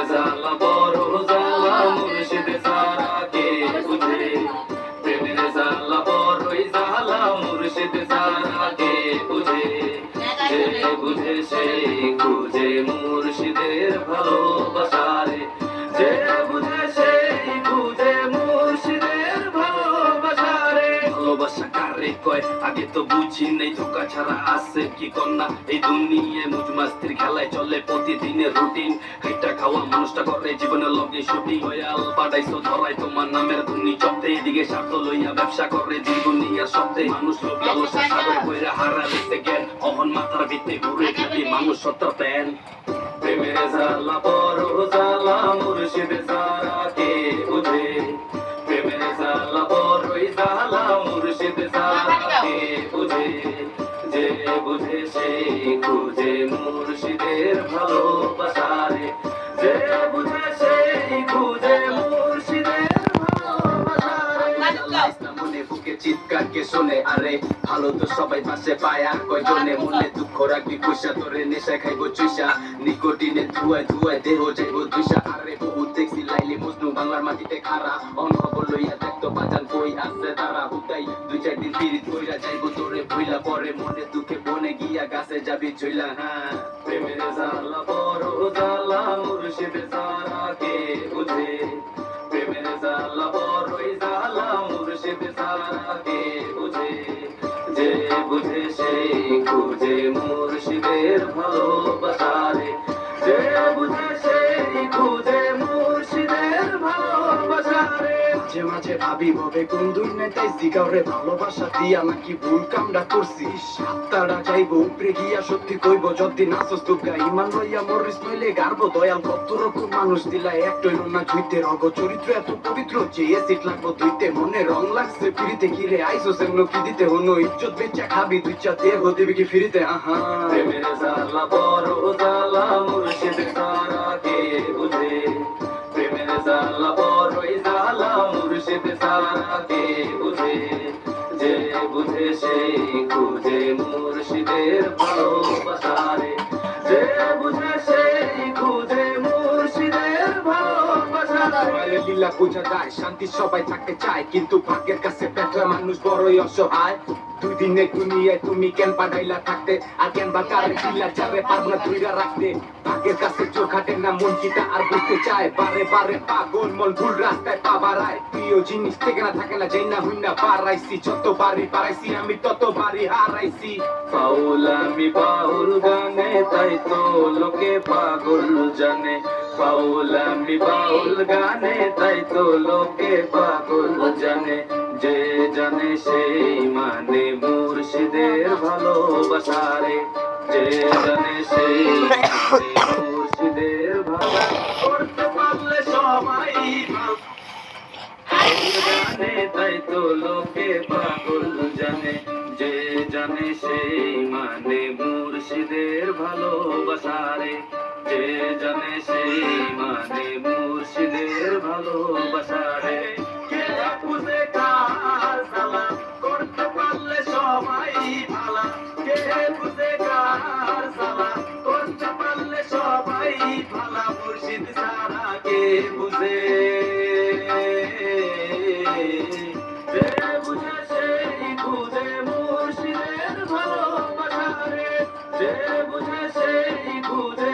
জ্বালা বড় জ্বালা মুর্শিদ ছাড়া কে বুঝে, প্রেমের জ্বালা বড়ই জ্বালা মুর্শিদ ছাড়া কে বুঝে, যে বুঝে সেই খুঁজে মুর্শিদের ভালোবাসারে, যে বুঝে সেই খুঁজে মুর্শিদের ভালোবাসারে। ভালোবাসা কারে কয় আগে তো বুঝি নেই, ধোকা ছাড়া আছে কি কন্যা এই দুনিয়ায়, মুজ মাস্তির খেলায় চলে প্রতিদিনের রুটিন, খাইটা খাওয়া মানুষটা করে জীবনের লগে শুটিং, লয়াল পাঠাইছো ধরাই তোমার নামের ধুনি চপতে, এদিকে স্বার্থ লইয়া ব্যবসা করে দিন দুনিয়ার সপ্তাহে, মানুষ লোক লালসা সাগরে কইরা হারাইছে জ্ঞান, অহন মাথার ভিত্তি ঘুরে খালি মানুষ সত্য প্যান। প্রেমের জ্বালা বড় জ্বালা মুর্শিদ ছাড়া কে বুঝে, প্রেমের জ্বালা বড়ই জ্বালা মুর্শিদ ছাড়া কে বুঝে, যে বুঝে সেই খুঁজে মুর্শিদের ভালোবাসারে, যে বুঝে সেই খুঁজে মুর্শিদের ভালোবাসারে। মনে বুকে চিৎকার কে শোনে আরে, ভালো তো সবাই পাশে পায় আর কয়জনে, মনে দুঃখ রাখবি পয়সা তোরে নেশা খাইবো চুইসা, নিকোটিনে ধুয়ায় ধুয়ায় দেহ যাইবো দুইসা, আরে বহু দেখছি লাইলি মজনু বাংলার মাটিতে খারা, অনখবর লইয়া দেখতো বাজান কই আছে তারা, হুদাই দুই চার দিন পিরিত কইরা যাইবো তোরে ভুইলা, পরে মনে দুঃখে বনে গিয়া গাছে যাবি ঝুইলা। হ্যাঁ প্রেমের জ্বালা বড় জ্বালা মুর্শিদ ছাড়া কে বুঝে, প্রেমের জ্বালা বড়ই জ্বালা মুর্শিদ ছাড়া কে বুঝে, যে বুঝে সেই খুঁজে মুর্শিদের ভালোবাসারে, যে বুঝে সেই খুঁজে মুর্শিদের ভালোবাসারে। মাঝে মাঝে ভাবি ভাবে কোন দুনিয়াতে জিগাওরে ভালোবাসা দিয়া নাকি ভুল কামটা করছি, সাতটারা যাইবো উপরে গিয়া সত্যি কইব যদি নাচস দুর্গা ইমান লইয়া মরিস নইলে গার্ব দয়াল, কত রকম মানুষ দিলা এক টইল না ধুইতে, রগ চরিত্র এত পবিত্র যে এসিড লাগবো ধুইতে, মনে রং লাগছে ফিরিতে কিরে আইসোস এমন কি দিতে, হনো ইজ্জত বেচা খাবি দুই চা দেহ দেবে কি ফিরিতে। আহা প্রেমের জ্বালা বড় জ্বালা মুর্শিদ ছাড়া কে বুঝে, প্রেমের জ্বালা বড়ই জ্বালা মুর্শিদ ছাড়া কে বুঝে, যে বুঝে সেই খুঁজে মুর্শিদের ভালোবাসারে, যে বুঝে সেই খুঁজে মুর্শিদের ভালোবাসারে। লীলা বোঝা যায় শান্তি সবাই থাকতে চায়, কিন্তু ভাগ্যের কাছে পেটরা মানুষ বড়ই অসহায়, দুই দিনের দুনিয়ায় তুমি কেন পাঠাইলা থাকতে, আর কেন বা কারে দিলা যাবে পাবনা ধুইরা রাখতে, ভাগ্যের কাছে চোখ হাটে না মন কিটা আর বুঝতে চায়, বারে বারে পাগল মন ভুল রাস্তায় পা বাড়ায়, প্রিয় জিনিস থেকে না থাকে না যাই না হই না বাড়াইছি, যত বাড়ি বাড়াইছি আমি তত বাড়ি হারাইছি। পাউল আমি বাউল গানে তাই তো লোকে পাগল জানে, পাউল আমি বাউল গানে তাই তো লোকে পাগল জানে, যে জানে সেই মানে মুর্শিদের ভালোবাসারে, যে জানে সেই মুর্শিদের ভালোবাসা, করতে পারলে সবাই জানে তাই তো লোকে পাগল জানে, যে জানে সেই মানে মুর্শিদের ভালোবাসারে, যে জানে সেই মানে মুর্শিদের ভালোবাসারে। কে বুঝে কার জ্বালা, করতে পারলে সবাই ভালা, কে বুঝে কার জ্বালা, করতে পারলে সবাই ভালা, মুর্শিদ ছাড়া কে বুঝে, যে বুঝে সেই খুঁজে মুর্শিদের ভালোবাসারে, যে বুঝে সেই খুঁজে